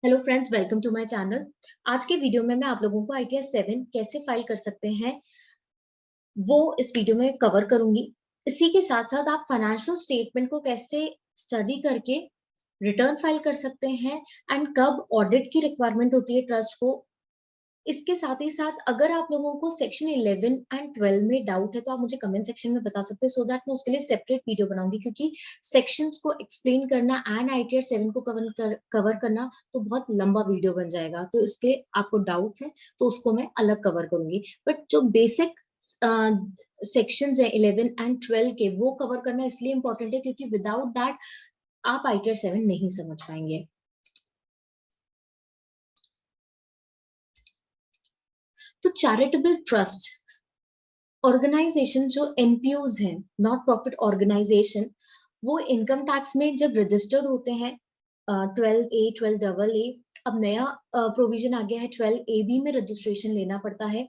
Hello friends, welcome to my channel. आज के video में मैं आप लोगों को ITR 7 कैसे फाइल कर सकते हैं वो इस वीडियो में कवर करूंगी। इसी के साथ साथ आप फाइनेंशियल स्टेटमेंट को कैसे स्टडी करके रिटर्न फाइल कर सकते हैं एंड कब ऑडिट की रिक्वायरमेंट होती है ट्रस्ट को। इसके साथ ही साथ अगर आप लोगों को सेक्शन 11 एंड 12 में डाउट है तो आप मुझे कमेंट सेक्शन में बता सकते हैं, सो दैट मैं उसके लिए सेपरेट वीडियो बनाऊंगी, क्योंकि सेक्शंस को एक्सप्लेन करना एंड ITR 7 को कवर करना तो बहुत लंबा वीडियो बन जाएगा। तो इसके आपको डाउट है तो उसको मैं अलग कवर करूंगी, बट जो बेसिक सेक्शंस है 11 एंड 12 के, वो कवर करना इसलिए इंपॉर्टेंट है क्योंकि विदाउट दैट आप ITR 7 नहीं समझ पाएंगे। तो चैरिटेबल ट्रस्ट ऑर्गेनाइजेशन जो NPOs हैं, नॉट प्रॉफिट ऑर्गेनाइजेशन, वो इनकम टैक्स में जब रजिस्टर्ड होते हैं 12A 12AA, अब नया प्रोविजन आ गया है 12AB में रजिस्ट्रेशन लेना पड़ता है।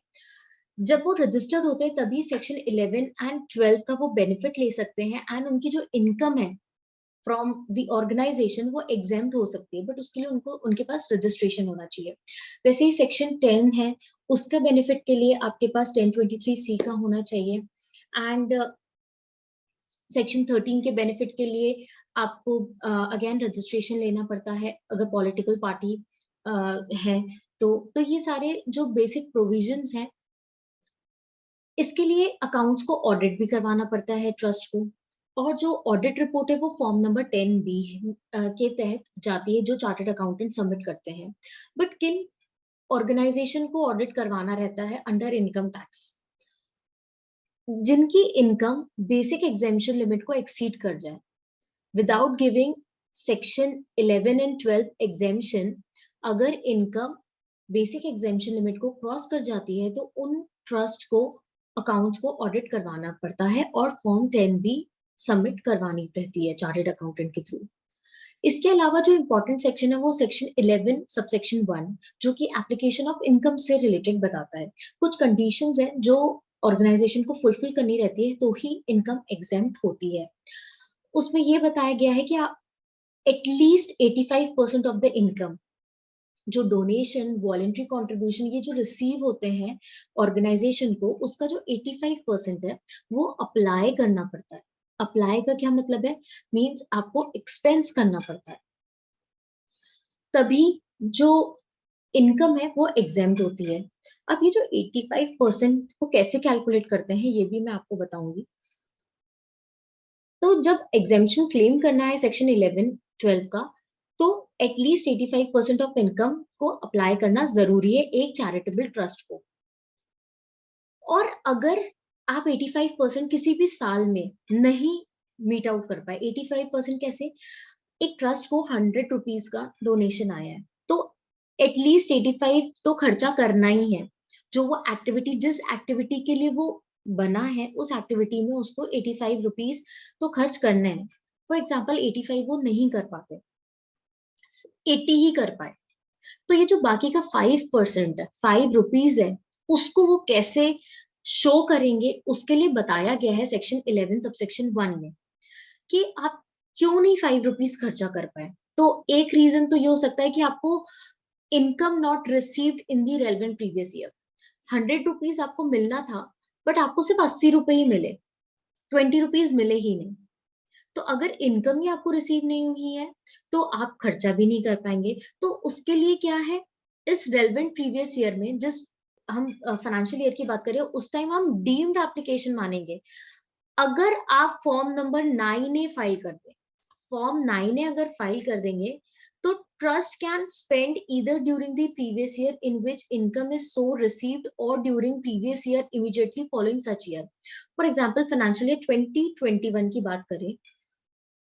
जब वो रजिस्टर्ड होते हैं तभी सेक्शन 11 एंड 12 का वो बेनिफिट ले सकते हैं एंड उनकी जो इनकम है फ्रॉम द ऑर्गेनाइजेशन वो एग्जेम्प्ट हो सकती है, बट उसके लिए उनको उनके पास रजिस्ट्रेशन होना चाहिए। वैसे ही सेक्शन 10 है, उसका बेनिफिट के लिए आपके पास 1023C का होना चाहिए एंड सेक्शन 13 के बेनिफिट के लिए आपको अगेन रजिस्ट्रेशन लेना पड़ता है अगर पॉलिटिकल पार्टी है। तो ये सारे जो बेसिक प्रोविजंस हैं, इसके लिए अकाउंट्स को ऑडिट भी करवाना पड़ता है ट्रस्ट को, और जो ऑडिट रिपोर्ट है वो फॉर्म नंबर 10B के तहत जाती है जो चार्टर्ड अकाउंटेंट सबमिट करते हैं। बट किन ऑर्गेनाइजेशन को ऑडिट करवाना रहता है अंडर इनकम टैक्स? जिनकी इनकम बेसिक एग्जेम्पशन लिमिट को एक्सीड कर जाए without giving section 11 and 12 exemption. अगर इनकम बेसिक एग्जेम्पशन लिमिट को क्रॉस कर जाती है तो उन ट्रस्ट को अकाउंट्स को ऑडिट करवाना पड़ता है और फॉर्म 10B सबमिट करवानी रहती है चार्टर्ड अकाउंटेंट के थ्रू। इसके अलावा जो इंपॉर्टेंट सेक्शन है वो सेक्शन 11 सबसेक्शन 1, जो कि एप्लीकेशन ऑफ इनकम से रिलेटेड बताता है। कुछ कंडीशंस है जो ऑर्गेनाइजेशन को फुलफिल करनी रहती है तो ही इनकम एग्जेम्प्ट होती है। उसमें ये बताया गया है कि आप एटलीस्ट 85% ऑफ द इनकम, जो डोनेशन वॉलेंट्री कॉन्ट्रीब्यूशन ये जो रिसीव होते हैं ऑर्गेनाइजेशन को, उसका जो 85% है वो अप्लाई करना पड़ता है। अप्लाई का क्या मतलब है? मींस आपको एक्सपेंस करना पड़ता है, तभी जो इनकम है वो एग्जेम्प्ट होती है। अब ये जो 85% को कैसे कैलकुलेट करते हैं ये भी मैं आपको बताऊंगी। तो जब एग्जेम्पशन क्लेम करना है सेक्शन 11 12 का, तो एटलीस्ट 85% ऑफ इनकम को अप्लाई करना जरूरी है एक चैरिटेबल ट्रस्ट को। और अगर आप 85% किसी भी साल में नहीं मीट आउट कर पाए, 85% कैसे? एक ट्रस्ट को 100 रुपीज का डोनेशन आया है तो एटलीस्ट 85 तो खर्चा करना ही है। जो वो एक्टिविटी, जिस एक्टिविटी के लिए वो बना है, उस एक्टिविटी में उसको 85 रुपीज तो खर्च करना है। फॉर एग्जाम्पल 85 वो नहीं कर पाते, 80 ही कर पाए, तो ये जो बाकी का 5% है, 5 रुपीज है, उसको वो कैसे शो करेंगे उसके लिए बताया गया है सेक्शन 11 सबसेक्शन 1 में कि आप क्यों नहीं 5 रुपीज खर्चा कर पाए। तो एक रीजन तो ये हो सकता है कि आपको income not received in the relevant previous year. 100 rupees आपको मिलना था बट आपको सिर्फ 80 रुपए ही मिले, 20 रुपीज मिले ही नहीं। तो अगर इनकम ही आपको रिसीव नहीं हुई है तो आप खर्चा भी नहीं कर पाएंगे। तो उसके लिए क्या है, इस रेलेवेंट प्रीवियस ईयर में, जिस हम फाइनेंशियल ईयर की बात करें, उस टाइम हम डीम्ड एप्लीकेशन मानेंगे। अगर आप फॉर्म नंबर 9A फाइल कर दें, फॉर्म 9A अगर फाइल कर देंगे तो trust can spend either during the previous year in which income is so received और during previous year immediately following such year. For example financial year 2021 की बात करें,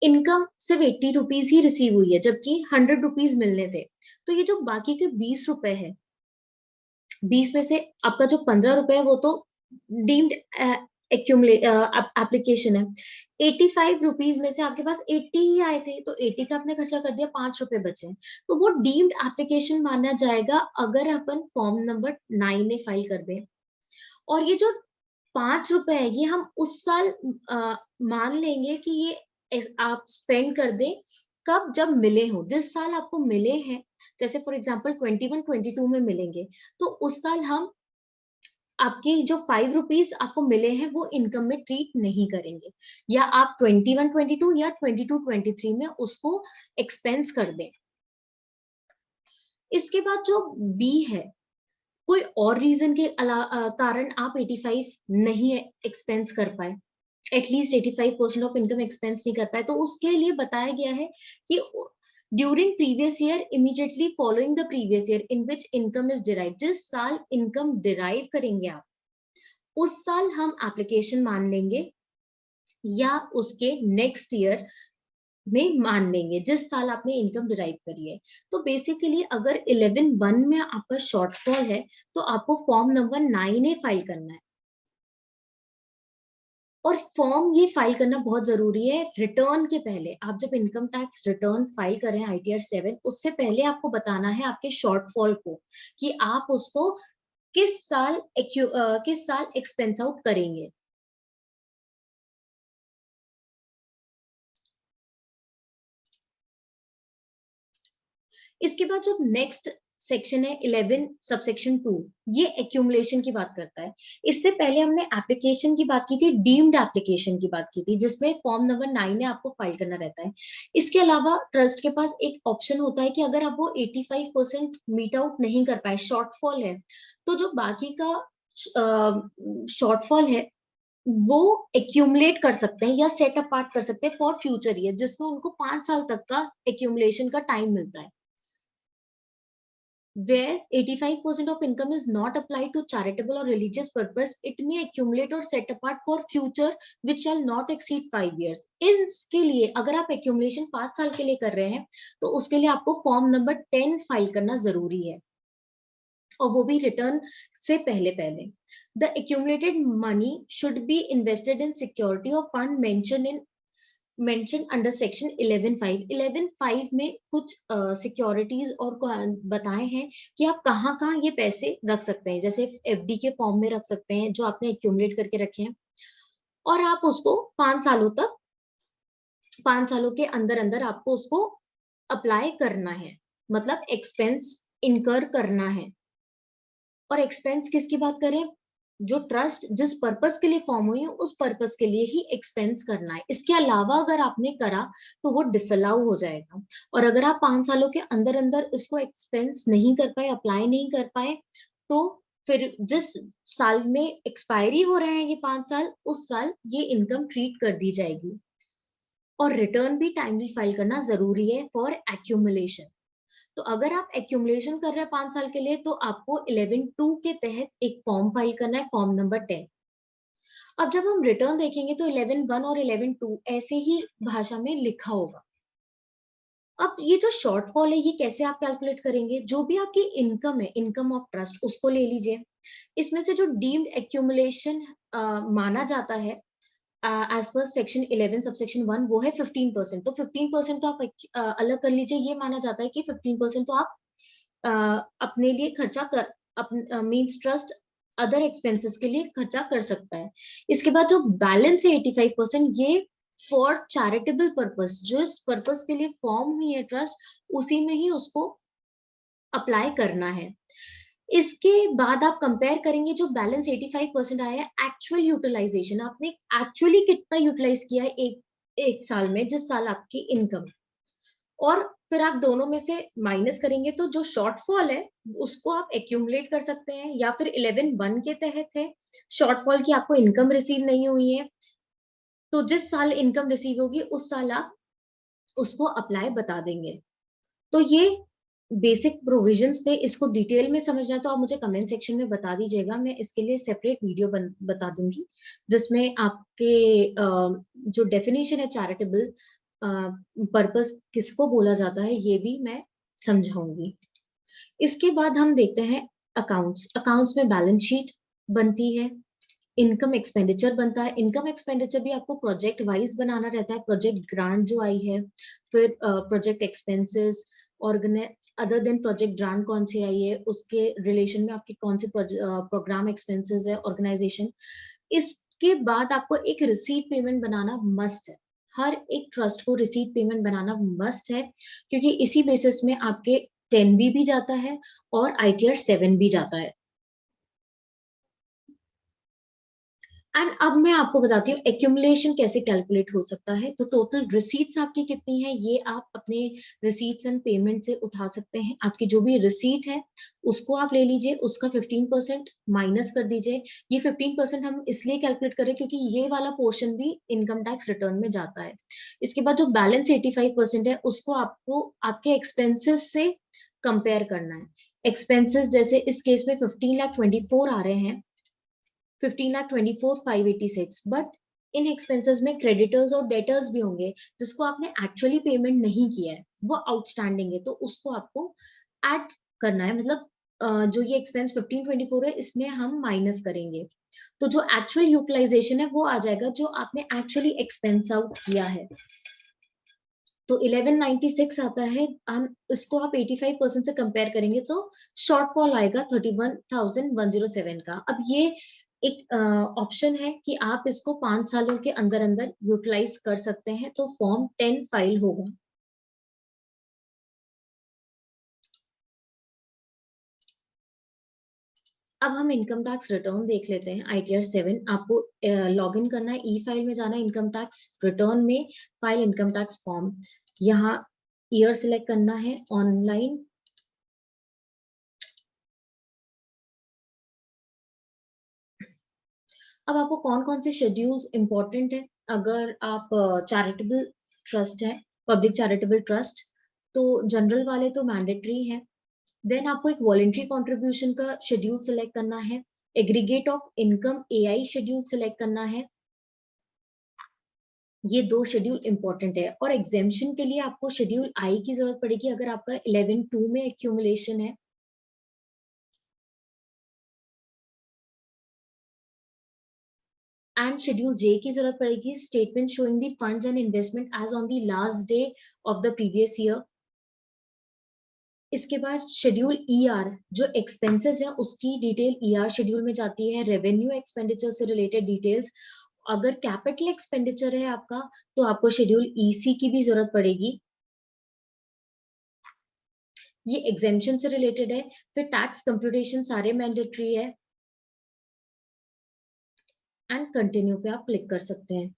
इनकम सिर्फ 80 रुपीज ही रिसीव हुई है जबकि 100 रुपीज मिलने थे। तो ये जो बाकी के 20 रुपए है, 20 में से आपका जो 15 रुपए है वो तो डीम्ड एप्लीकेशन है। 85 रुपीज में से आपके पास 80 ही आए थे तो 80 का आपने खर्चा कर दिया, 5 रुपए बचे, तो वो डीम्ड एप्लीकेशन माना जाएगा अगर अपन फॉर्म नंबर 9 फाइल कर दें। और ये जो 5 रुपए है ये हम उस साल मान लेंगे कि ये आप स्पेंड कर दें कब? जब मिले हो, जिस साल आपको मिले हैं, जैसे फॉर एग्जाम्पल 21-22 में मिलेंगे, तो उस साल हम आपके जो 5 रुपीज आपको मिले हैं वो इनकम में ट्रीट नहीं करेंगे, या आप 21-22 या 22-23 में उसको एक्सपेंस कर दें। इसके बाद जो बी है, कोई और रीजन के कारण आप 85 नहीं एक्सपेंस कर पाए, एटलीस्ट 85% ऑफ इनकम एक्सपेंस नहीं कर पाए, तो उसके लिए बताया गया है कि during previous year immediately following the previous year in which income is derive, जिस साल इनकम डिराइव करेंगे आप उस साल हम एप्लीकेशन मान लेंगे, या उसके नेक्स्ट ईयर में मान लेंगे जिस साल आपने इनकम डिराइव करी है। तो बेसिकली अगर 11(1) में आपका शॉर्टफॉल है तो आपको फॉर्म नंबर 9A फाइल करना है, और फॉर्म ये फाइल करना बहुत जरूरी है रिटर्न के पहले। आप जब इनकम टैक्स रिटर्न फाइल करें ITR 7, उससे पहले आपको बताना है आपके शॉर्टफॉल को कि आप उसको किस साल एक्सपेंस आउट करेंगे। इसके बाद जो नेक्स्ट सेक्शन है 11 सबसेक्शन 2, ये एक्यूमुलेशन की बात करता है। इससे पहले हमने एप्लीकेशन की बात की थी, डीम्ड एप्लीकेशन की बात की थी, जिसमें फॉर्म नंबर 9 है आपको फाइल करना रहता है। इसके अलावा ट्रस्ट के पास एक ऑप्शन होता है कि अगर आप वो 85% मीट आउट नहीं कर पाए, शॉर्टफॉल है, तो जो बाकी का शॉर्टफॉल है वो एक्यूमुलेट कर सकते हैं या सेट अपार्ट कर सकते हैं फॉर फ्यूचर ईयर, जिसमें उनको 5 साल तक का एक्यूमुलेशन का टाइम मिलता है। Where 85% of income is not applied to charitable or religious purpose, it may accumulate or set apart for future which shall not exceed 5 years. इसके लिए अगर आप accumulation 5 साल के लिए कर रहे हैं तो उसके लिए आपको फॉर्म नंबर 10 फाइल करना जरूरी है, और वो भी रिटर्न से पहले पहले। The accumulated money should be invested in security or fund mention under section 11(5). 11(5) में कुछ सिक्योरिटीज और बताए हैं कि आप कहाँ कहाँ ये पैसे रख सकते हैं, जैसे FD के फॉर्म में रख सकते हैं जो आपने एक्यूमुलेट करके रखे हैं, और आप उसको 5 सालों के अंदर अंदर आपको उसको अप्लाई करना है, मतलब एक्सपेंस इनकर करना है। और एक्सपेंस किसकी बात करें? जो ट्रस्ट जिस पर्पस के लिए फॉर्म हुई है उस पर्पस के लिए ही एक्सपेंस करना है। इसके अलावा अगर आपने करा तो वो डिसअलाउ हो जाएगा, और अगर आप 5 सालों के अंदर अंदर इसको एक्सपेंस नहीं कर पाए, अप्लाई नहीं कर पाए, तो फिर जिस साल में एक्सपायरी हो रहे हैं ये 5 साल, उस साल ये इनकम ट्रीट कर दी जाएगी। और रिटर्न भी टाइमली फाइल करना जरूरी है फॉर एक्यूमुलेशन। तो अगर आप एक्यूमुलेशन कर रहे हैं 5 साल के लिए तो आपको 11(2) के तहत एक फॉर्म फाइल करना है, फॉर्म नंबर 10। अब जब हम रिटर्न देखेंगे तो 11(1) और 11(2) ऐसे ही भाषा में लिखा होगा। अब ये जो शॉर्टफॉल है ये कैसे आप कैलकुलेट करेंगे? जो भी आपकी इनकम है, इनकम ऑफ ट्रस्ट, उसको ले लीजिए। इसमें से जो डीम्ड एक्यूमुलेशन माना जाता है एज पर सेक्शन 11 सबसेक्शन 1, वो है 15%। तो 15% तो आप अलग कर लीजिए। ये माना जाता है कि 15% तो आप अपने लिए खर्चा कर मींस ट्रस्ट अदर एक्सपेंसेस के लिए खर्चा कर सकता है। इसके बाद जो बैलेंस है 85%, ये फॉर चैरिटेबल पर्पस, जिस पर्पस के लिए फॉर्म हुई है ट्रस्ट, उसी में ही उसको अप्लाई करना है। इसके बाद आप कंपेयर करेंगे जो बैलेंस 85% आया है, एक्चुअल यूटिलाइजेशन, आपने एक्चुअली कितना यूटिलाइज किया है एक साल में, जिस साल आपकी इनकम, और फिर आप दोनों में से माइनस करेंगे तो जो शॉर्टफॉल है उसको आप एक्यूमुलेट कर सकते हैं, या फिर 11(1) के तहत है शॉर्टफॉल की आपको इनकम रिसीव नहीं हुई है, तो जिस साल इनकम रिसीव होगी उस साल आप उसको अप्लाई बता देंगे। तो ये बेसिक प्रोविजंस थे। इसको डिटेल में समझना है तो आप मुझे कमेंट सेक्शन में बता दीजिएगा, मैं इसके लिए सेपरेट वीडियो बता दूंगी, जिसमें आपके जो डेफिनेशन है चैरिटेबल पर्पस किसको बोला जाता है ये भी मैं समझाऊंगी। इसके बाद हम देखते हैं अकाउंट्स। अकाउंट्स में बैलेंस शीट बनती है, इनकम एक्सपेंडिचर बनता है। इनकम एक्सपेंडिचर भी आपको प्रोजेक्ट वाइज बनाना रहता है, प्रोजेक्ट ग्रांट जो आई है, फिर project expenses, other than project grant कौन सी आई है, उसके रिलेशन में आपके कौन से प्रोग्राम एक्सपेंसेस है, ऑर्गेनाइजेशन। इसके बाद आपको एक रिसीट पेमेंट बनाना मस्ट है। हर एक ट्रस्ट को रिसीट पेमेंट बनाना मस्ट है, क्योंकि इसी बेसिस में आपके 10B भी जाता है और ITR 7 भी जाता है। एंड अब मैं आपको बताती हूँ एक्यूमुलेशन कैसे कैलकुलेट हो सकता है। तो टोटल रिसीट्स आपकी कितनी है ये आप अपने रिसीट्स एंड पेमेंट से उठा सकते हैं। आपकी जो भी रिसीट है उसको आप ले लीजिए, उसका 15% माइनस कर दीजिए। ये 15% हम इसलिए कैलकुलेट करें क्योंकि ये वाला पोर्शन भी इनकम टैक्स रिटर्न में जाता है। इसके बाद जो बैलेंस 85% है उसको आपको आपके एक्सपेंसेस से कंपेयर करना है। एक्सपेंसेस जैसे इस केस में 15,24,00,000 आ रहे हैं, 15,24,586, बट इन एक्सपेंसेस में क्रेडिटर्स और डेटर्स भी होंगे जिसको आपने एक्चुअली पेमेंट नहीं किया है, वो आउटस्टैंडिंग है, तो उसको आपको ऐड करना है। मतलब जो ये एक्सपेंस 1524 है इसमें हम माइनस करेंगे, तो जो एक्चुअल यूटिलाइजेशन है वो आ जाएगा जो आपने एक्चुअली एक्सपेंस आउट किया है। तो 1196 आता है, हम इसको आप 85% से कंपेयर करेंगे तो शॉर्टफॉल आएगा 31,107 का। अब ये एक ऑप्शन है कि आप इसको 5 सालों के अंदर अंदर यूटिलाइज कर सकते हैं, तो फॉर्म 10 फाइल होगा। अब हम इनकम टैक्स रिटर्न देख लेते हैं। ITR 7 आपको लॉग इन करना है, ई फाइल में जाना है, इनकम टैक्स रिटर्न में फाइल इनकम टैक्स फॉर्म, यहाँ ईयर सिलेक्ट करना है, ऑनलाइन। अब आपको कौन कौन से शेड्यूल्स इंपॉर्टेंट है, अगर आप चैरिटेबल ट्रस्ट है, पब्लिक चैरिटेबल ट्रस्ट, तो जनरल वाले तो मैंडेटरी है। देन आपको एक वॉलेंट्री कंट्रीब्यूशन का शेड्यूल सिलेक्ट करना है, aggregate of income AI schedule select करना है। ये दो शेड्यूल इंपॉर्टेंट है। और एग्जेम्पशन के लिए आपको शेड्यूल I की जरूरत पड़ेगी अगर आपका 11(2) में एक्यूमुलेशन है। एंड शेड्यूल J की जरूरत पड़ेगी, statement showing the funds and investment as on the last day of the previous year. इसके बाद शेड्यूल ER जो एक्सपेंसेस है उसकी डिटेल ER शेड्यूल में जाती है, रेवेन्यू एक्सपेंडिचर से रिलेटेड डिटेल्स। अगर कैपिटल एक्सपेंडिचर है आपका तो आपको शेड्यूल EC की भी जरूरत पड़ेगी, ये एग्जेम्पशन से रिलेटेड है। फिर टैक्स कंप्यूटेशन सारे मैंडेटरी है, एंड कंटिन्यू पे आप क्लिक कर सकते हैं।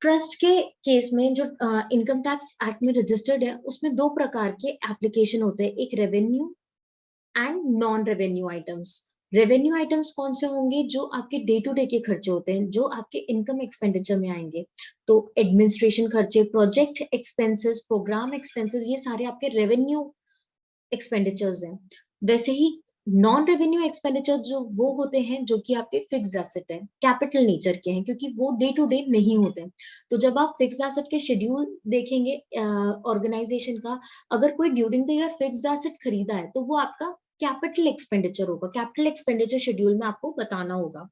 ट्रस्ट के केस में जो इनकम टैक्स एक्ट में रजिस्टर्ड है उसमें दो प्रकार के एप्लीकेशन होते हैं, एक revenue and non revenue items. Revenue items कौन से होंगे, जो आपके डे टू डे के खर्चे होते हैं, जो आपके इनकम एक्सपेंडिचर में आएंगे। तो एडमिनिस्ट्रेशन खर्चे, प्रोजेक्ट एक्सपेंसेस, प्रोग्राम एक्सपेंसेस, ये सारे आपके रेवेन्यू एक्सपेंडिचर्स हैं। वैसे ही नॉन रेवेन्यू एक्सपेंडिचर जो वो होते हैं जो कि आपके फिक्स एसेट है, कैपिटल नेचर के हैं, क्योंकि वो डे टू डे नहीं होते। तो जब आप फिक्स एसेट के शेड्यूल देखेंगे ऑर्गेनाइजेशन का, अगर कोई during the year fix asset खरीदा है तो वो आपका कैपिटल एक्सपेंडिचर होगा, कैपिटल एक्सपेंडिचर शेड्यूल में आपको बताना होगा।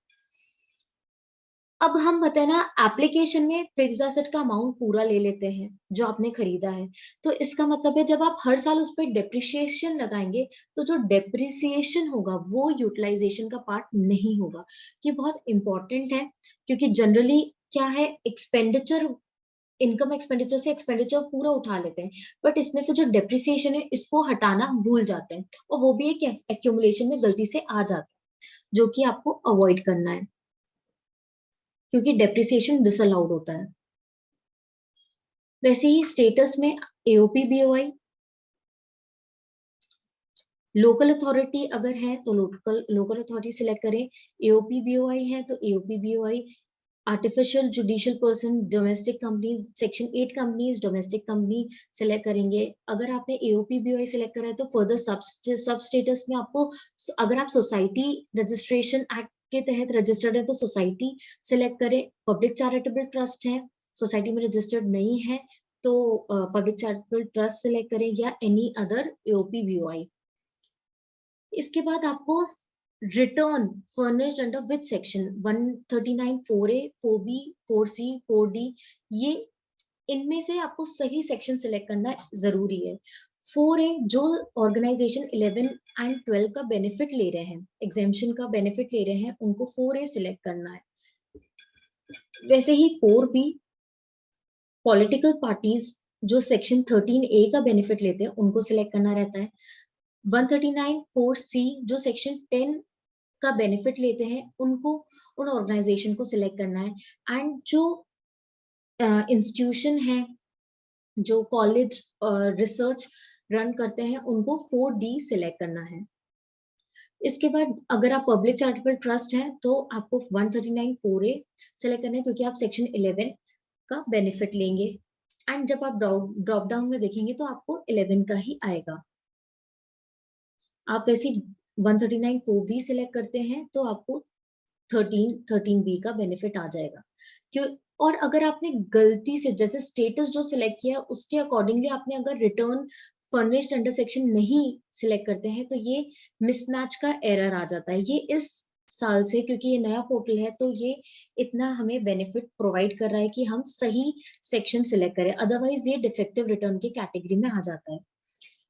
अब हम बताए ना, एप्लीकेशन में फिक्स एसेट का अमाउंट पूरा ले लेते हैं जो आपने खरीदा है, तो इसका मतलब है जब आप हर साल उस पर डेप्रिसिएशन लगाएंगे तो जो डेप्रिसिएशन होगा वो यूटिलाइजेशन का पार्ट नहीं होगा। ये बहुत इंपॉर्टेंट है, क्योंकि जनरली क्या है, एक्सपेंडिचर इनकम एक्सपेंडिचर से एक्सपेंडिचर पूरा उठा लेते हैं, बट इसमें से जो डेप्रिसिएशन है इसको हटाना भूल जाते हैं, और वो भी एक एक्यूमुलेशन में गलती से आ जाता है, जो कि आपको अवॉइड करना है, क्योंकि डेप्रिसिएशन डिसअलाउड होता है। वैसे ही स्टेटस में AOP BOI, लोकल अथॉरिटी अगर है तो लोकल अथॉरिटी सिलेक्ट करें, AOP BOI है तो AOP BOI, artificial judicial person, domestic company, section 8 companies, domestic company select करेंगे। अगर आपने AOP BOI सिलेक्ट करा है तो फर्दर सब स्टेटस में आपको, अगर आप सोसाइटी रजिस्ट्रेशन एक्ट के तहत रजिस्टर्ड है तो सोसाइटी सिलेक्ट करें, पब्लिक चैरिटेबल ट्रस्ट है, सोसाइटी में रजिस्टर्ड नहीं है तो पब्लिक चैरिटेबल ट्रस्ट सिलेक्ट करें, या एनी अदर AOP BOI। इसके बाद आपको return furnished under which section 139 4A 4B 4C 4D, ये इनमें से आपको सही सेक्शन सिलेक्ट करना जरूरी है। 4A जो ऑर्गेनाइजेशन 11 एंड 12 का बेनिफिट ले रहे हैं, एग्जेम्पशन का बेनिफिट ले रहे हैं, उनको 4A सिलेक्ट करना है। वैसे ही 4B पॉलिटिकल पार्टीज जो सेक्शन 13A का बेनिफिट लेते हैं उनको सिलेक्ट करना रहता है। 139(4)C जो सेक्शन 10 का बेनिफिट लेते हैं उनको, उन ऑर्गेनाइजेशन को सिलेक्ट करना है। एंड जो इंस्टीट्यूशन है, जो कॉलेज रिसर्च रन करते हैं, उनको 4D सिलेक्ट करना है। इसके बाद अगर आप पब्लिक चैरिटेबल ट्रस्ट है तो आपको 139(4)A सिलेक्ट करना है, क्योंकि आप सेक्शन 11 का बेनिफिट लेंगे। एंड जब आप ड्रॉप डाउन में देखेंगे तो आपको 11 का ही आएगा। आप वैसे 139(4B सिलेक्ट करते हैं तो आपको 13B का बेनिफिट आ जाएगा। क्यों? और अगर आपने गलती से जैसे स्टेटस जो सिलेक्ट किया उसके अकॉर्डिंगली आपने अगर रिटर्न फर्निश्ड अंडर सेक्शन नहीं सिलेक्ट करते हैं तो ये मिसमैच का एरर आ जाता है। ये इस साल से, क्योंकि ये नया पोर्टल है, तो ये इतना हमें बेनिफिट प्रोवाइड कर रहा है कि हम सही सेक्शन सिलेक्ट करें, अदरवाइज ये डिफेक्टिव रिटर्न की कैटेगरी में आ जाता है।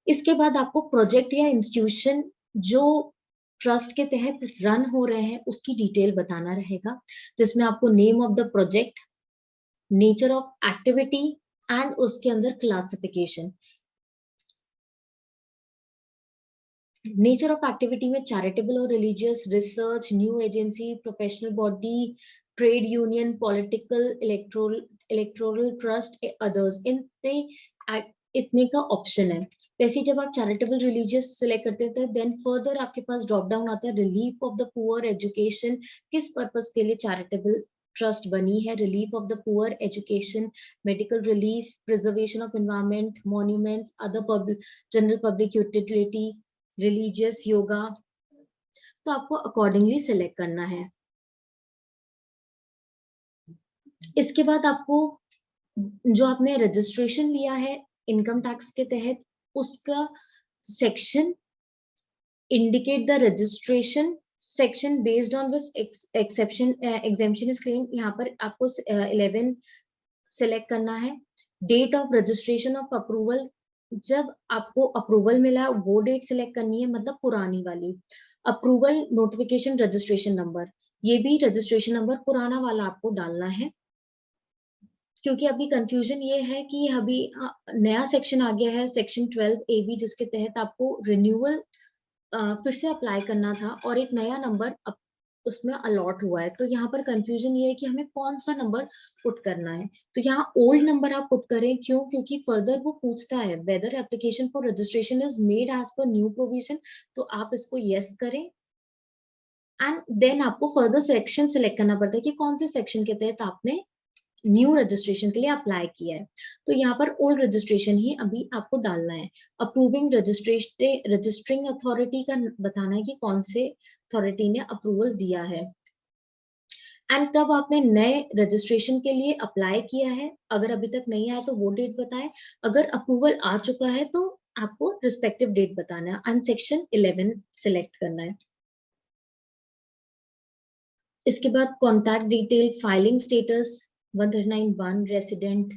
इसके बाद आपको प्रोजेक्ट या इंस्टीट्यूशन जो ट्रस्ट के तहत रन हो रहे हैं उसकी डिटेल बताना रहेगा, जिसमें आपको name of the project, nature of activity and उसके अंदर क्लासिफिकेशन। नेचर ऑफ एक्टिविटी में चैरिटेबल और religious, research, new agency, professional body, trade union, political, electoral trust, others, इतने का ऑप्शन है। वैसे जब आप चैरिटेबल रिलीजियस सिलेक्ट करते हैं देन फर्दर आपके पास ड्रॉप डाउन आता है relief of the poor, education, किस पर्पस के लिए चैरिटेबल ट्रस्ट बनी है, relief of the poor, education, medical relief, preservation of environment, monuments, other public, general public utility, religious, yoga. तो आपको अकॉर्डिंगली सिलेक्ट करना है। इसके बाद आपको जो आपने रजिस्ट्रेशन लिया है इनकम टैक्स के तहत, उसका section indicate the registration section based on which exception exemption is claim. यहाँ पर आपको 11 सिलेक्ट करना है। Date of registration of approval, जब आपको अप्रूवल मिला वो डेट सिलेक्ट करनी है, मतलब पुरानी वाली। अप्रूवल नोटिफिकेशन रजिस्ट्रेशन नंबर, ये भी रजिस्ट्रेशन नंबर पुराना वाला आपको डालना है, क्योंकि अभी कंफ्यूजन ये है कि अभी नया सेक्शन आ गया है, सेक्शन 12AB, जिसके तहत आपको रिन्यूअल फिर से अप्लाई करना था और एक नया नंबर उसमें अलॉट हुआ है। तो यहाँ पर कंफ्यूजन ये है कि हमें कौन सा नंबर पुट करना है। तो यहाँ ओल्ड नंबर आप पुट करें, क्यों? क्योंकि फर्दर वो पूछता है whether application for registration is made as per new provision, तो आप इसको यस करें। एंड देन आपको फर्दर सेक्शन सिलेक्ट करना पड़ता है कि कौन से सेक्शन के तहत आपने न्यू रजिस्ट्रेशन के लिए अप्लाई किया है। तो यहाँ पर ओल्ड रजिस्ट्रेशन ही अभी आपको डालना है। अप्रूविंग रजिस्टरिंग अथॉरिटी का बताना है कि कौन से अथॉरिटी ने अप्रूवल दिया है। एंड तब आपने नए रजिस्ट्रेशन के लिए अप्लाई किया है, अगर अभी तक नहीं आया तो वो डेट बताएं, अगर अप्रूवल आ चुका है तो आपको रिस्पेक्टिव डेट बताना है। एंड सेक्शन 11 सिलेक्ट करना है। इसके बाद contact detail, filing status 139(1) resident,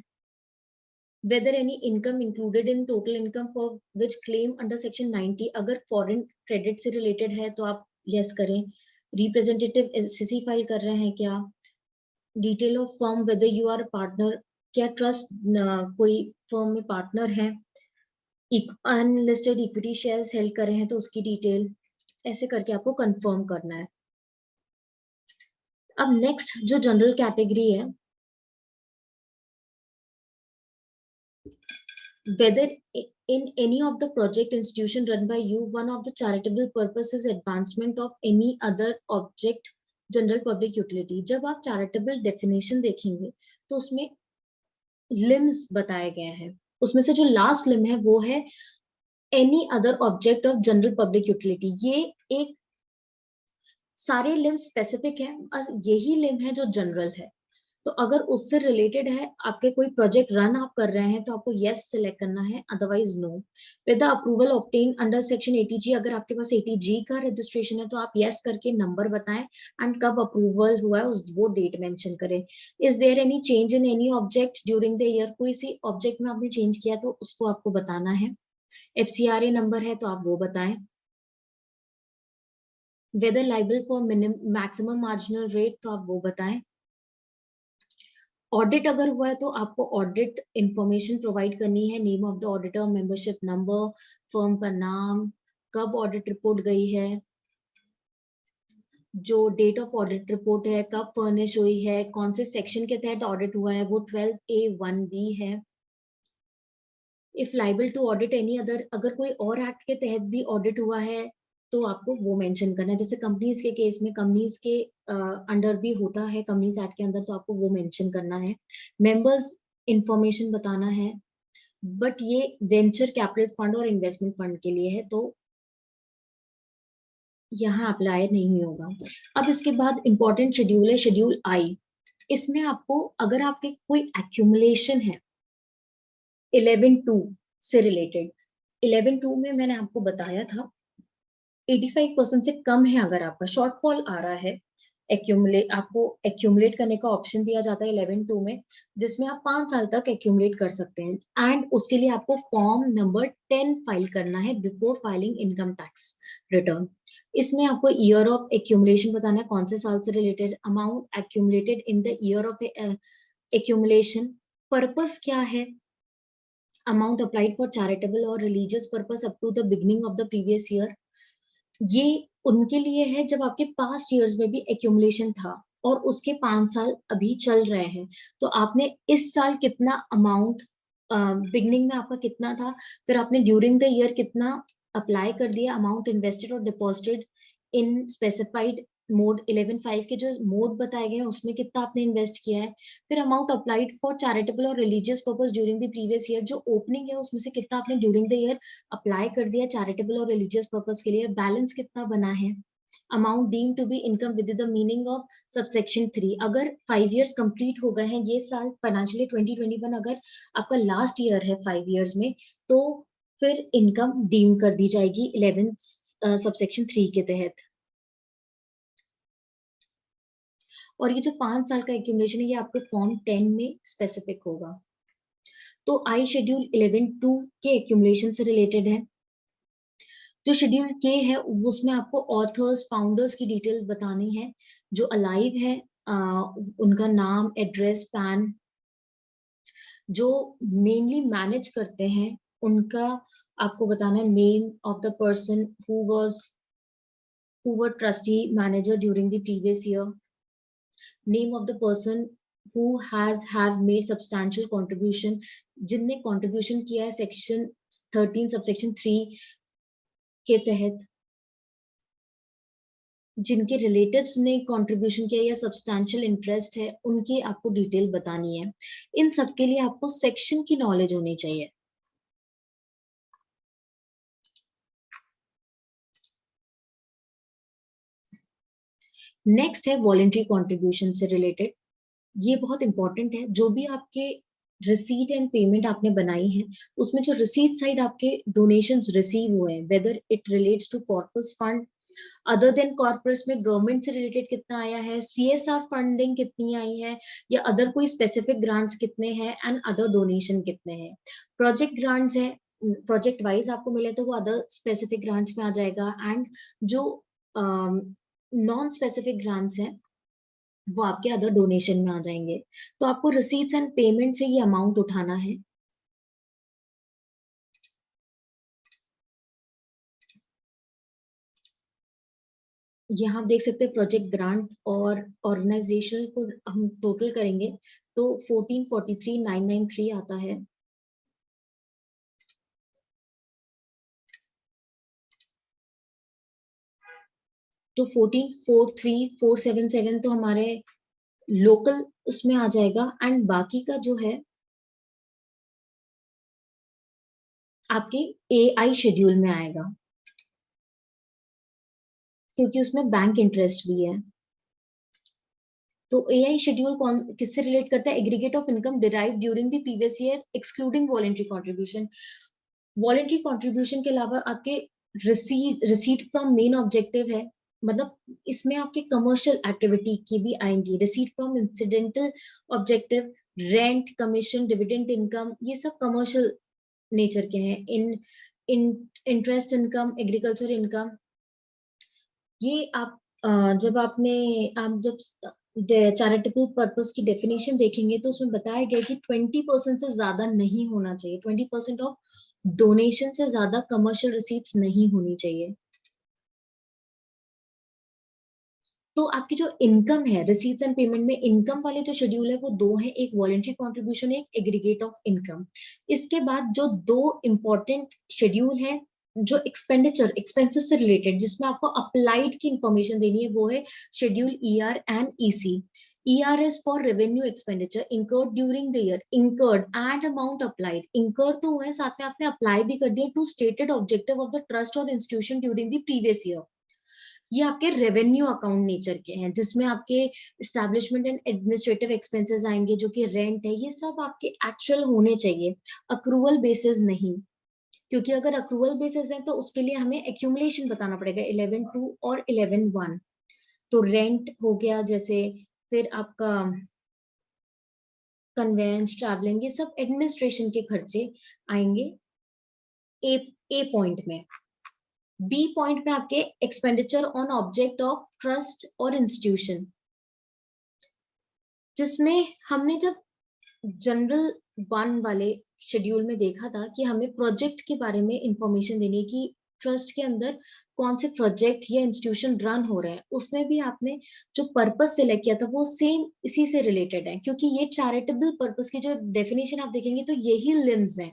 whether any income included in total income for which claim under section 90, अगर फॉरेन क्रेडिट से रिलेटेड है तो आप यस करें। रिप्रेजेंटेटिव एसएससी फाइल कर रहे हैं क्या? Detail of firm, whether you are partner, क्या ट्रस्ट कोई फर्म में पार्टनर है, अनलिस्टेड इक्विटी शेयर्स हेल्ड कर रहे हैं तो उसकी डिटेल, ऐसे करके आपको कंफर्म करना है। अब नेक्स्ट जो जनरल कैटेगरी है, whether in any of the project institution run by you, one of the charitable purpose is advancement of any other object general public utility। जब आप charitable definition देखेंगे तो उसमें limbs बताए गए हैं, उसमें से जो लास्ट लिम है वो है any other object of general public utility। ये एक, सारे लिम स्पेसिफिक है, बस यही लिम है जो जनरल है। तो अगर उससे रिलेटेड है, आपके कोई प्रोजेक्ट रन आप कर रहे हैं तो आपको यस सिलेक्ट करना है, otherwise no. With the approval obtain under section 80G, अगर आपके पास 80G का रजिस्ट्रेशन है तो आप यस करके नंबर बताएं एंड कब अप्रूवल हुआ है उस वो डेट मेंशन करें। Is there any change in any object during the year, कोई सी ऑब्जेक्ट में आपने चेंज किया तो उसको आपको बताना है। FCRA नंबर है तो आप वो बताएं। Whether liable for maximum marginal rate, तो आप वो बताएं। ऑडिट अगर हुआ है तो आपको ऑडिट इंफॉर्मेशन प्रोवाइड करनी है, name of the auditor, membership number, firm का नाम, कब ऑडिट रिपोर्ट गई है, जो डेट ऑफ ऑडिट रिपोर्ट है, कब फर्निश हुई है, कौन से सेक्शन के तहत ऑडिट हुआ है, वो 12A(1)(b) है। If liable to audit any other, अगर कोई और एक्ट के तहत भी ऑडिट हुआ है तो आपको वो मेंशन करना है। जैसे कंपनीज के केस में, कंपनीज के अंडर भी होता है, कंपनीज एक्ट के अंदर, तो आपको वो मेंशन करना है। मेंबर्स इंफॉर्मेशन बताना है, बट ये वेंचर कैपिटल फंड और इन्वेस्टमेंट फंड के लिए है, तो यहाँ अप्लाई नहीं होगा। अब इसके बाद इंपॉर्टेंट शेड्यूल है शेड्यूल आई। इसमें आपको, अगर आपके कोई एक्यूमुलेशन है 11(2) से रिलेटेड, 11(2) में मैंने आपको बताया था 85% से कम है, अगर आपका शॉर्टफॉल आ रहा है, आपको एक्यूमुलेट करने का ऑप्शन दिया जाता है 11(2) में, जिसमें आप 5 साल तक एक्यूमुलेट कर सकते हैं। एंड उसके लिए आपको फॉर्म नंबर 10 फाइल करना है before filing income tax return. इसमें आपको ईयर ऑफ एक्यूमुलेशन बताना है, कौन से साल से related, amount accumulated in the year of accumulation, purpose क्या है, अमाउंट अप्लाइड फॉर चैरिटेबल और religious purpose up to the beginning of the previous year. ये उनके लिए है जब आपके पास्ट ईयर्स में भी एक्यूमुलेशन था और उसके 5 साल अभी चल रहे हैं, तो आपने इस साल कितना अमाउंट, बिगनिंग में आपका कितना था, फिर आपने ड्यूरिंग द ईयर कितना अप्लाई कर दिया, अमाउंट इन्वेस्टेड और डिपॉजिटेड इन स्पेसिफाइड मोड, 11(5) के जो मोड बताए गए हैं उसमें कितना आपने इन्वेस्ट किया है, फिर अमाउंट अप्लाइड फॉर चैरिटेबल और religious purpose during the previous year, जो ओपनिंग है उसमें से कितना आपने ड्यूरिंग द ईयर अप्लाई कर दिया चैरिटेबल और रिलीजियस पर्पस के लिए, बैलेंस कितना बना है, amount deem to be income with the meaning of subsection 3। अगर 5 इयर्स कंप्लीट हो गए हैं, ये साल फाइनेंशियल 2021 अगर आपका लास्ट ईयर है 5 इयर्स में, तो फिर इनकम डीम कर दी जाएगी 11 सबसेक्शन 3 के तहत। और ये जो 5 साल का एक्यूमुलेशन है, ये आपके फॉर्म 10 में स्पेसिफिक होगा। तो आई शेड्यूल 11(2) के एक्यूमुलेशन से रिलेटेड है। जो शेड्यूल के है उसमें आपको ऑथर्स, फाउंडर्स की डिटेल बतानी है, जो अलाइव है उनका नाम, एड्रेस, पैन, जो मेनली मैनेज करते हैं उनका आपको बताना है, name of the person who were trustee manager during the previous year, name of the person who has have made substantial contribution, जिनने contribution किया है सेक्शन 13 सबसेक्शन 3 के तहत, जिनके रिलेटिव्स ने कंट्रीब्यूशन किया या सब्सटैंशियल इंटरेस्ट है, उनकी आपको डिटेल बतानी है। इन सब के लिए आपको सेक्शन की नॉलेज होनी चाहिए। नेक्स्ट है वॉलंटरी कंट्रीब्यूशन से रिलेटेड। ये बहुत इंपॉर्टेंट है। जो भी आपके रिसीट एंड पेमेंट आपने बनाई है, उसमें जो रिसीट साइड आपके डोनेशंस रिसीव हुए हैं, whether it relates to corpus fund, other than corporates में गवर्नमेंट से रिलेटेड कितना आया है, सीएसआर फंडिंग कितनी आई है, या अदर कोई स्पेसिफिक ग्रांट्स कितने हैं, एंड अदर डोनेशन कितने हैं। प्रोजेक्ट ग्रांट्स है, प्रोजेक्ट वाइज आपको मिले तो वो अदर स्पेसिफिक ग्रांट्स में आ जाएगा, एंड जो नॉन स्पेसिफिक ग्रांट्स है वो आपके अदर डोनेशन में आ जाएंगे। तो आपको रिसीट्स एंड पेमेंट से ये अमाउंट उठाना है। यहाँ आप देख सकते हैं प्रोजेक्ट ग्रांट और ऑर्गेनाइजेशन को हम टोटल करेंगे तो 1443,993 आता है। तो 1443,477 तो हमारे लोकल उसमें आ जाएगा, एंड बाकी का जो है आपके एआई शेड्यूल में आएगा, क्योंकि उसमें बैंक इंटरेस्ट भी है। तो एआई शेड्यूल कौन किससे रिलेट करता है, aggregate of income derive during the previous year excluding voluntary contribution. Voluntary contribution के अलावा आपके रिसीट फ्रॉम मेन ऑब्जेक्टिव है, मतलब इसमें आपके कमर्शियल एक्टिविटी की भी आएंगी, receipt from incidental objective, rent, commission, dividend income, ये सब कमर्शियल नेचर के हैं। इन इंटरेस्ट इनकम, एग्रीकल्चर इनकम, ये आप जब आप जब चैरिटेबल पर्पस की डेफिनेशन देखेंगे तो उसमें बताया गया कि 20% से ज्यादा नहीं होना चाहिए, 20% ऑफ डोनेशन से ज्यादा कमर्शियल रिसीट्स नहीं होनी चाहिए। तो आपकी जो इनकम है, रिसीट्स एंड पेमेंट में इनकम वाले जो शेड्यूल है वो दो है, एक वॉलेंट्री कॉन्ट्रीब्यूशन, एक एग्रीगेट ऑफ इनकम। इसके बाद जो दो इंपॉर्टेंट शेड्यूल है जो एक्सपेंडिचर एक्सपेंसेस से रिलेटेड, जिसमें आपको अप्लाइड की इंफॉर्मेशन देनी है, वो है schedule ER and EC. ER is for revenue expenditure incurred during the year, incurred and amount applied। incur तो हुआ है, साथ में आपने अप्लाई भी कर दिया to stated objective of the trust और institution during the previous year. ये आपके रेवेन्यू अकाउंट नेचर के हैं, जिसमें आपके एस्टैब्लिशमेंट एंड एडमिनिस्ट्रेटिव एक्सपेंसेस आएंगे, जो कि रेंट है, ये सब आपके एक्चुअल होने चाहिए, अक्रूवल बेसिस नहीं। क्योंकि अगर अक्रूवल बेसिस है तो उसके लिए हमें एक्यूमुलेशन बताना पड़ेगा 11(2) और 11(1). तो रेंट हो गया जैसे, फिर आपका कन्वेंस, ट्रैवलिंग, ये सब एडमिनिस्ट्रेशन के खर्चे आएंगे ए ए पॉइंट में। बी पॉइंट में आपके expenditure on object of trust और इंस्टीट्यूशन, जिसमें हमने जब जनरल 1 वाले शेड्यूल में देखा था कि हमें प्रोजेक्ट के बारे में इंफॉर्मेशन देनी है कि ट्रस्ट के अंदर कौन से प्रोजेक्ट या इंस्टीट्यूशन रन हो रहे हैं। उसमें भी आपने जो पर्पस सिलेक्ट किया था वो सेम इसी से रिलेटेड है, क्योंकि ये चैरिटेबल पर्पस की जो डेफिनेशन आप देखेंगे तो यही लिम्स हैं।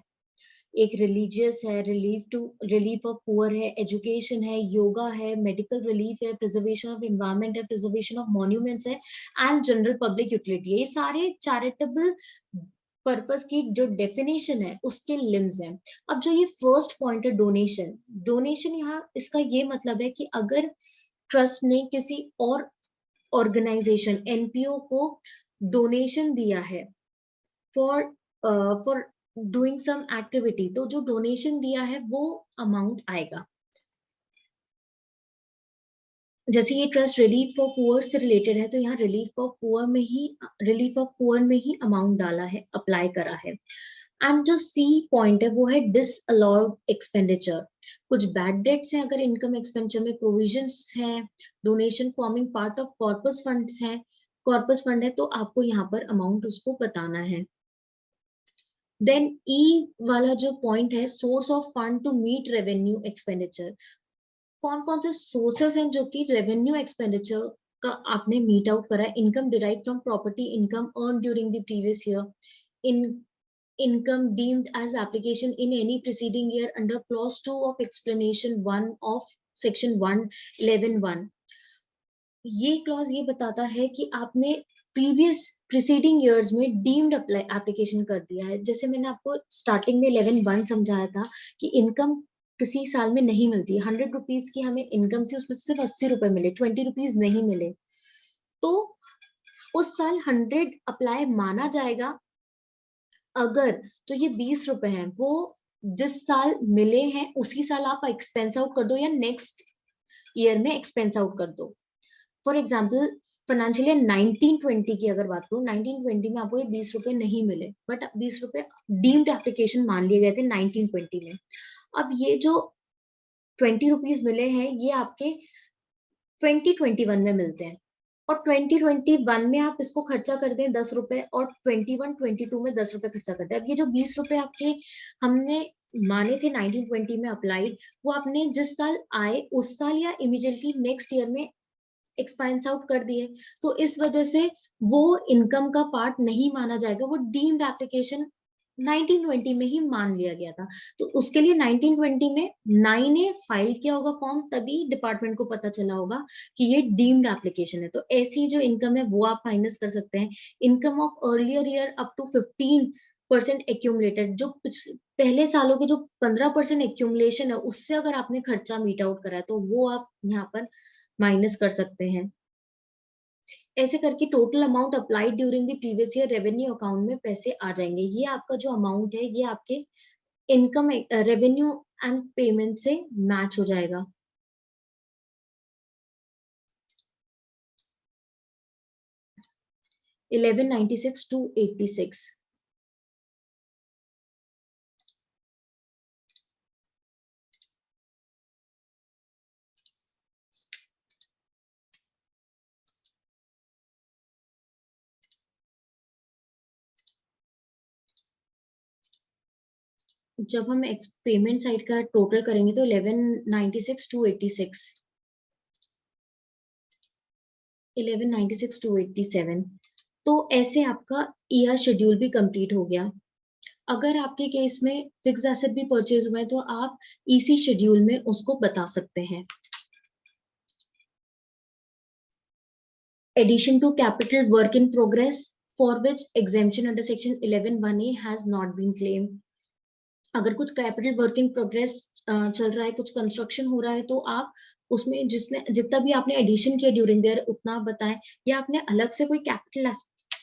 एक रिलीजियस है, रिलीफ ऑफ पुअर है, एजुकेशन है, योगा है, मेडिकल रिलीफ है, प्रिजर्वेशन ऑफ एनवायरमेंट है, प्रिजर्वेशन ऑफ मॉन्यूमेंट्स है, एंड जनरल पब्लिक यूटिलिटी है। ये सारे चैरिटेबल पर्पस की जो डेफिनेशन है उसके लिम्स हैं। अब जो ये फर्स्ट पॉइंट है डोनेशन, डोनेशन यहाँ इसका ये मतलब है कि अगर ट्रस्ट ने किसी और ऑर्गेनाइजेशन एनपीओ को डोनेशन दिया है for for doing some activity, तो जो डोनेशन दिया है वो अमाउंट आएगा। जैसे ये ट्रस्ट रिलीफ फॉर पुअर से रिलेटेड है तो यहाँ रिलीफ ऑफ पुअर में ही अमाउंट डाला है, अप्लाई करा है। एंड जो सी पॉइंट है वो है डिसअलाउड एक्सपेंडिचर। कुछ बैड डेट्स हैं अगर इनकम एक्सपेंडिचर में, प्रोविजंस है, donation forming part of corpus funds है, कॉर्पस फंड है, तो आपको यहाँ पर अमाउंट उसको बताना है। देन ई वाला जो पॉइंट है, source of fund to meet revenue expenditure. कौन कौन से सोर्सेस हैं जो कि रेवेन्यू एक्सपेंडिचर का आपने मीट आउट करा है। Income derive from property income earn during the previous year, in income deemed as application in any preceding year under clause 2 of explanation 1 of section 111(1). ये क्लॉज ये बताता है कि आपने प्रीवियस प्रीसीडिंग ईयर्स में deemed application कर दिया है। जैसे मैंने आपको स्टार्टिंग में 11(1) समझाया था कि इनकम किसी साल में नहीं मिलती, 100 रुपीज की हमें इनकम थी, उसमें सिर्फ 80 रुपए मिले, 20 रुपीज नहीं मिले, तो उस साल 100 अप्लाई माना जाएगा। अगर जो ये 20 रुपए हैं वो जिस साल मिले हैं उसी साल आप एक्सपेंस आउट कर दो या नेक्स्ट ईयर में एक्सपेंस आउट कर दो। फॉर एग्जाम्पल फाइनेंशियल ईयर 1920 की अगर बात करूँ, 1920 में आपको ये 20 रुपए नहीं मिले, बट 20 रुपए डीम्ड एप्लीकेशन मान लिए गए थे 1920 में। अब ये जो 20 रुपीज मिले हैं ये आपके 2021 में मिलते हैं, और 2021 में आप इसको खर्चा कर दें 10 रुपए, और 21-22 में 10 रुपए खर्चा करते हैं। अब ये जो 20 रुपए आपके हमने माने थे 1920 में अप्लाइड, वो आपने जिस साल आए उस साल या इमीडिएटली नेक्स्ट ईयर में एक्सपेंस आउट कर दिए, तो इस वजह से वो इनकम का पार्ट नहीं माना जाएगा, वो डीम्ड एप्लीकेशन 1920 में ही मान लिया गया था। तो उसके लिए 1920 में 9A फाइल किया होगा फॉर्म, तभी डिपार्टमेंट को पता चला होगा कि ये डीम्ड एप्लीकेशन है। तो ऐसी जो इनकम है वो आप माइनस कर सकते हैं। Income of earlier year up to 15% accumulated, जो पहले सालों के जो 15% एक्यूमुलेशन है उससे अगर आपने खर्चा मीट आउट करा है तो वो आप यहाँ पर माइनस कर सकते हैं। ऐसे करके total amount applied during the previous year revenue account में पैसे आ जाएंगे। ये आपका जो अमाउंट है ये आपके इनकम रेवेन्यू एंड पेमेंट से मैच हो जाएगा। $1196 to $86। जब हम पेमेंट साइड का टोटल करेंगे तो 1196 टू 86, 1196 टू 87, तो ऐसे आपका ईयर शेड्यूल भी कंप्लीट हो गया। अगर आपके केस में फिक्स एसेट भी परचेज हुआ है तो आप इसी शेड्यूल में उसको बता सकते हैं। Addition to capital work in progress for which exemption under section 11(1)(a) has not been claimed. अगर कुछ कैपिटल वर्क इन प्रोग्रेस चल रहा है, कुछ कंस्ट्रक्शन हो रहा है, तो आप उसमें जितना भी आपने एडिशन किया ड्यूरिंग देयर उतना बताएं, या आपने अलग से कोई कैपिटल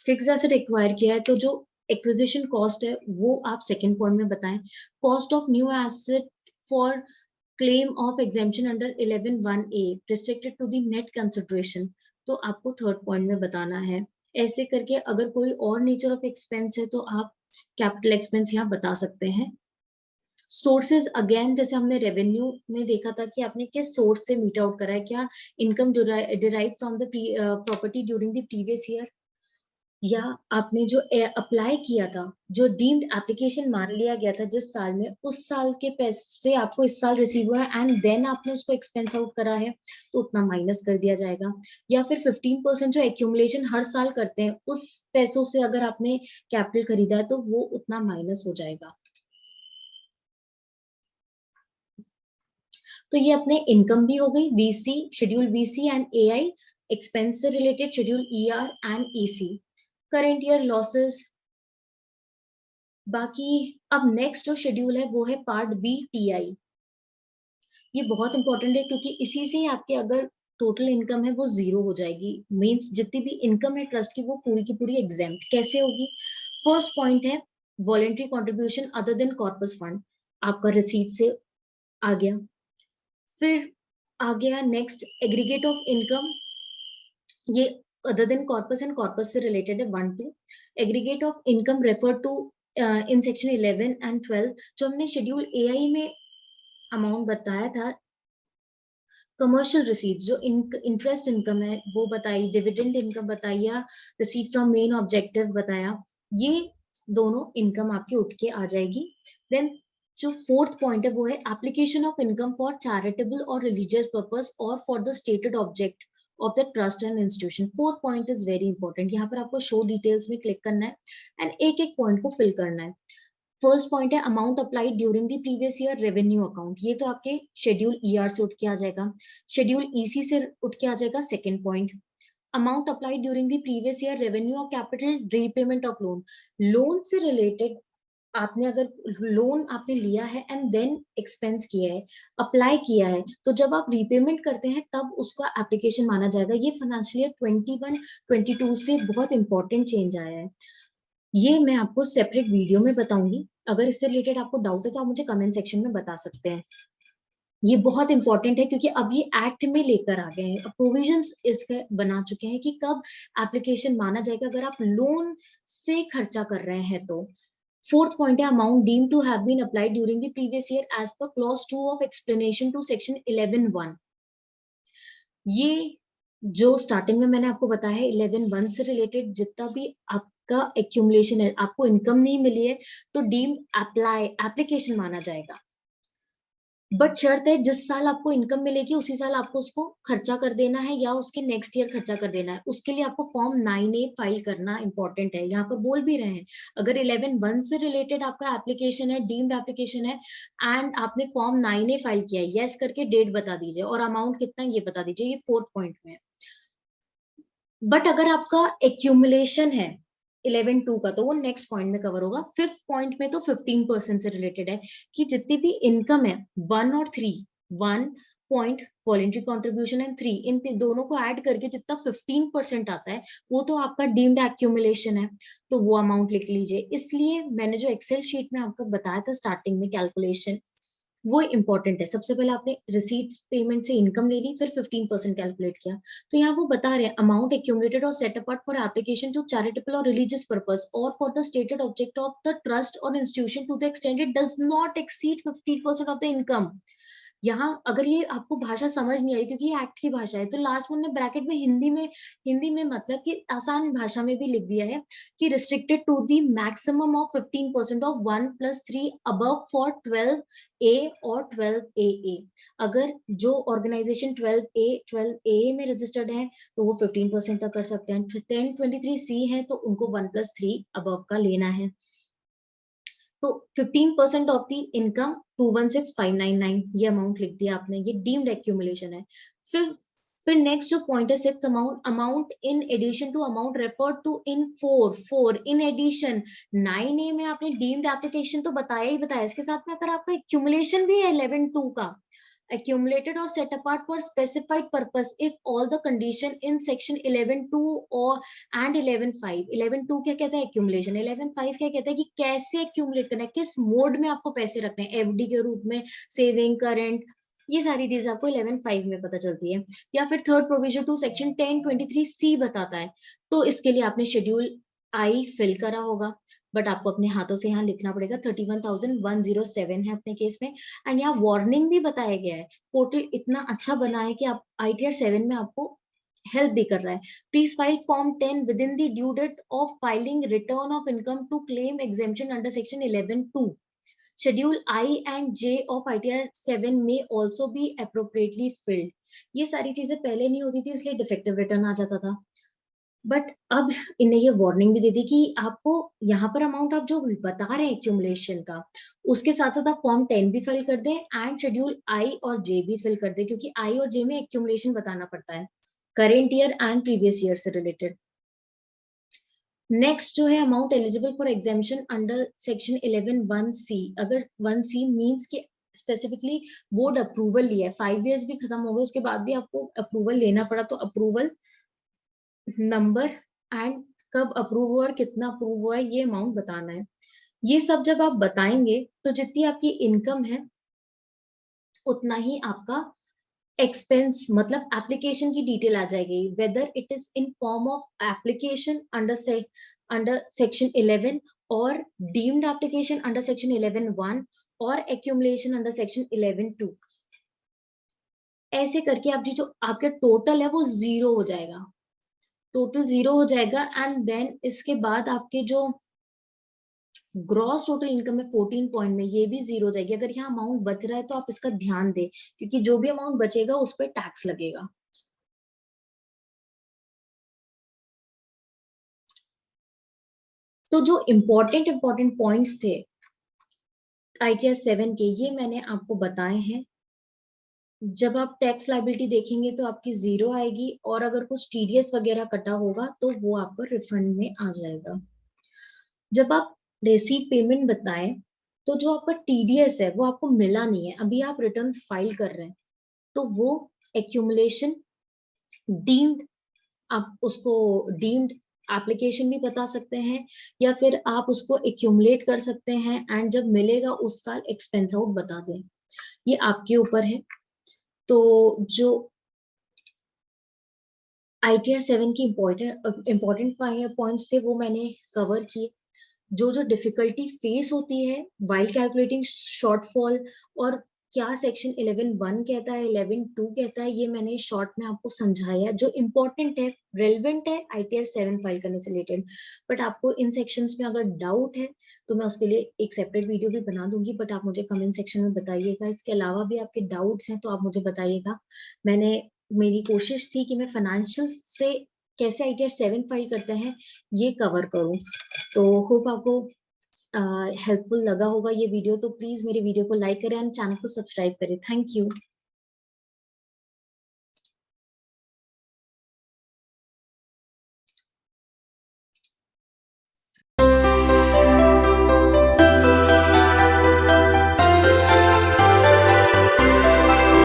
फिक्स एसेट एक्वायर किया है तो जो एक्विजिशन कॉस्ट है वो आप सेकंड पॉइंट में बताएं। Cost of new asset for claim of exemption under 11(1)(a) restricted to the net consideration, तो आपको थर्ड पॉइंट में बताना है। ऐसे करके अगर कोई और नेचर ऑफ एक्सपेंस है तो आप कैपिटल एक्सपेंस यहाँ बता सकते हैं। सोर्सेज अगेन, जैसे हमने रेवेन्यू में देखा था कि आपने किस सोर्स से मीट आउट करा है, क्या income derive from the property during the previous year, या आपने जो अप्लाई किया था, जो डीम्ड एप्लीकेशन मान लिया गया था जिस साल में, उस साल के पैसे आपको इस साल रिसीव हुआ है एंड देन आपने उसको एक्सपेंस आउट करा है तो उतना माइनस कर दिया जाएगा। या फिर 15% जो एक्यूमुलेशन हर साल करते हैं उस पैसों से अगर आपने कैपिटल खरीदा है तो वो उतना माइनस हो जाएगा। तो ये अपने इनकम भी हो गई, VC schedule VC and AI, expense से related schedule ER and EC, current year losses. बाकी अब नेक्स्ट जो शेड्यूल है वो है पार्ट बी टीआई। ये बहुत इंपॉर्टेंट है क्योंकि इसी से ही आपके अगर टोटल इनकम है वो जीरो हो जाएगी, मींस जितनी भी इनकम है ट्रस्ट की वो पूरी की पूरी एग्जेम्प्ट कैसे होगी। फर्स्ट पॉइंट है voluntary contribution other than corpus fund, आपका रिसीट से आ गया। फिर आ गया नेक्स्ट एग्रीगेट ऑफ इनकम, ये other than corpus and corpus से रिलेटेड है 1-2। Aggregate of income refer to in section 11 and 12, जो हमने शेड्यूल एआई में अमाउंट बताया था। कमर्शियल रिसीट जो इंटरेस्ट इनकम है वो बताई, डिविडेंड इनकम बताई, या रिसीट फ्रॉम मेन ऑब्जेक्टिव बताया, ये दोनों इनकम आपकी उठ के आ जाएगी। देन जो फोर्थ पॉइंट है वो है application of income for charitable और रिलीजियस पर्पस और for the stated object of the trust and institution. Fourth point is very important, यहाँ पर आपको शो डिटेल्स में क्लिक करना है एंड एक एक पॉइंट को फिल करना है। फर्स्ट पॉइंट है amount applied during the previous year revenue account, ये तो आपके शेड्यूल ईआर से उठ के आ जाएगा। शेड्यूल ईसी से उठ के आ जाएगा second point, amount applied during the previous year revenue और capital repayment of loan. Loan से रिलेटेड आपने अगर लोन आपने लिया है एंड देन एक्सपेंस किया है, अप्लाई किया है, तो जब आप रीपेमेंट करते हैं तब उसका एप्लीकेशन माना जाएगा। ये फाइनेंशियल ईयर 21-22 से बहुत इंपॉर्टेंट चेंज आया है, ये मैं आपको सेपरेट वीडियो में बताऊंगी। अगर इससे रिलेटेड आपको डाउट है तो आप मुझे कमेंट सेक्शन में बता सकते हैं। ये बहुत इंपॉर्टेंट है क्योंकि अब ये एक्ट में लेकर आ गए हैं, प्रोविजंस इसके बना चुके हैं कि कब एप्लीकेशन माना जाएगा अगर आप लोन से खर्चा कर रहे हैं तो। फोर्थ पॉइंट है amount deemed to have been applied during the previous year as per clause 2 of explanation to section 11(1). ये जो स्टार्टिंग में मैंने आपको बताया है 11(1) से रिलेटेड जितना भी आपका एक्यूमुलेशन है, आपको इनकम नहीं मिली है तो डीम्ड एप्लीकेशन माना जाएगा। बट शर्त है जिस साल आपको इनकम मिलेगी उसी साल आपको उसको खर्चा कर देना है या उसके नेक्स्ट ईयर खर्चा कर देना है। उसके लिए आपको फॉर्म 9A फाइल करना इंपॉर्टेंट है, यहाँ पर बोल भी रहे हैं। अगर 11(1) से रिलेटेड आपका एप्लीकेशन है, डीम्ड एप्लीकेशन है एंड आपने फॉर्म 9A फाइल किया है, यस करके डेट बता दीजिए और अमाउंट कितना ये बता दीजिए, ये फोर्थ पॉइंट में है। बट अगर आपका एक्यूमुलेशन है 11(2) का तो वो नेक्स्ट पॉइंट में कवर होगा। फिफ्थ पॉइंट में तो 15% से रिलेटेड है कि जितनी भी इनकम है 1 और 3, 1 पॉइंट वॉलेंट्री कॉन्ट्रीब्यूशन एंड 3, इन दोनों को ऐड करके जितना 15% आता है वो तो आपका डीम्ड एक्यूमुलेशन है, तो वो अमाउंट लिख लीजिए। इसलिए मैंने जो एक्सेल शीट में आपको बताया था स्टार्टिंग में कैलकुलेशन, वो इंपॉर्टेंट है। सबसे पहले आपने रिसीट्स पेमेंट से इनकम ले ली, फिर 15% कैलकुलेट किया, तो यहाँ वो बता रहे हैं अमाउंट एक्यूमुलेटेड और set apart for application to charitable और रिलीजियस पर्पस और for the stated object of the trust और institution to the extent it does not exceed 15% of the income. यहाँ अगर ये आपको भाषा समझ नहीं आई क्योंकि ये एक्ट की भाषा है, तो लास्ट में उन्होंने ब्रैकेट में हिंदी में मतलब कि आसान भाषा में भी लिख दिया है कि restricted to the maximum of 15% of 1+3 above for 12A और 12AA। अगर जो ऑर्गेनाइजेशन 12A में रजिस्टर्ड है तो वो 15% तक कर सकते हैं, 1023C है तो उनको 1+3 अबव का लेना है। तो 15% ऑफ द इनकम 216,599 ये अमाउंट लिख दिया आपने, ये डीम्ड एक्यूमुलेशन है। फिर नेक्स्ट जो पॉइंट है sixth amount in addition to amount referred to in 4 in addition 9A में आपने डीम्ड एप्लीकेशन तो बताया ही बताया, इसके साथ में अगर आपका एक्यूमुलेशन भी है 11.2 का, accumulated or set apart for specified purpose if all the condition in section 11.2 or and 11.5 11.2 क्या कहता है accumulation, 11.5 क्या कहता है कि कैसे accumulate करना है, किस मोड में आपको पैसे रखने हैं, एफडी के रूप में, सेविंग, करंट, ये सारी चीजें आपको 11.5 में पता चलती है। या फिर third provision to section 1023C बताता है, तो इसके लिए आपने शेड्यूल आई फिल करा होगा, बट आपको अपने हाथों से यहाँ लिखना पड़ेगा। 31,107 है अपने केस में। एंड यहाँ वार्निंग भी बताया गया है, पोर्टल इतना अच्छा बना है कि आप ITR 7 में आपको हेल्प भी कर रहा है। Please file form 10 within the due date of filing return of income to claim exemption under section 11.2। Schedule I and J of ITR 7 may also be appropriately filled। ये सारी चीजें पहले नहीं होती थी, इसलिए डिफेक्टिव रिटर्न आ जाता था, बट अब इन्हें ये वार्निंग भी दे दी कि आपको यहाँ पर अमाउंट आप जो बता रहे हैं एक्यूमुलेशन का, उसके साथ साथ आप फॉर्म 10 भी फिल कर दें एंड शेड्यूल I और J भी फिल कर दें, क्योंकि I और J में एक्यूमुलेशन बताना पड़ता है current year and previous year से रिलेटेड। नेक्स्ट जो है amount eligible for exemption under section 11(1)(c)। अगर 1C मींस कि स्पेसिफिकली बोर्ड अप्रूवल लिया है, 5 इयर्स भी खत्म हो गए उसके बाद भी आपको अप्रूवल लेना पड़ा, तो अप्रूवल नंबर एंड कब अप्रूव हुआ और कितना अप्रूव हुआ है ये अमाउंट बताना है। ये सब जब आप बताएंगे तो जितनी आपकी इनकम है उतना ही आपका एक्सपेंस, मतलब एप्लीकेशन की डिटेल आ जाएगी, whether it is in form of application under section 11 और डीम्ड एप्लीकेशन अंडर सेक्शन 11(1) और एक्यूमुलेशन अंडर सेक्शन 11(2)। ऐसे करके आप जो आपके टोटल है वो जीरो हो जाएगा, टोटल जीरो हो जाएगा। एंड देन इसके बाद आपके जो ग्रॉस टोटल इनकम है 14 पॉइंट में, ये भी जीरो हो जाएगी। अगर यहाँ अमाउंट बच रहा है तो आप इसका ध्यान दें, क्योंकि जो भी अमाउंट बचेगा उस पर टैक्स लगेगा। तो जो इम्पोर्टेंट पॉइंट्स थे ITR 7 के, ये मैंने आपको बताए हैं। जब आप टैक्स लायबिलिटी देखेंगे तो आपकी जीरो आएगी, और अगर कुछ TDS वगैरह कटा होगा तो वो आपका रिफंड में आ जाएगा। जब आप रेसीट पेमेंट बताएं तो जो आपका TDS है वो आपको मिला नहीं है, अभी आप रिटर्न फाइल कर रहे हैं, तो वो एक्यूमुलेशन डीम्ड, आप उसको डीम्ड एप्लीकेशन भी बता सकते हैं, या फिर आप उसको एक्यूमुलेट कर सकते हैं एंड जब मिलेगा उस साल एक्सपेंस आउट बता दें, ये आपके ऊपर है। तो जो ITR 7 की इम्पोर्टेंट पॉइंट्स थे वो मैंने कवर किए। जो डिफिकल्टी फेस होती है वाइल कैलकुलेटिंग शॉर्टफॉल, और क्या सेक्शन 11(1) कहता है, 11(2) कहता है, ये मैंने शॉर्ट में आपको समझाया, जो इम्पोर्टेंट है, रेलेवेंट है ITR 7 फाइल करने से रिलेटेड। बट आपको इन सेक्शंस में अगर डाउट है तो मैं उसके लिए एक सेपरेट वीडियो भी बना दूंगी, बट आप मुझे कमेंट सेक्शन में बताइएगा। इसके अलावा भी आपके डाउट्स हैं तो आप मुझे बताइएगा। मेरी कोशिश थी कि मैं फाइनेंशियल से कैसे ITR 7 फाइल करते हैं ये कवर करूं। तो होप आपको हेल्पफुल लगा होगा ये वीडियो, तो प्लीज मेरे वीडियो को लाइक करें एंड चैनल को सब्सक्राइब करें। Thank you.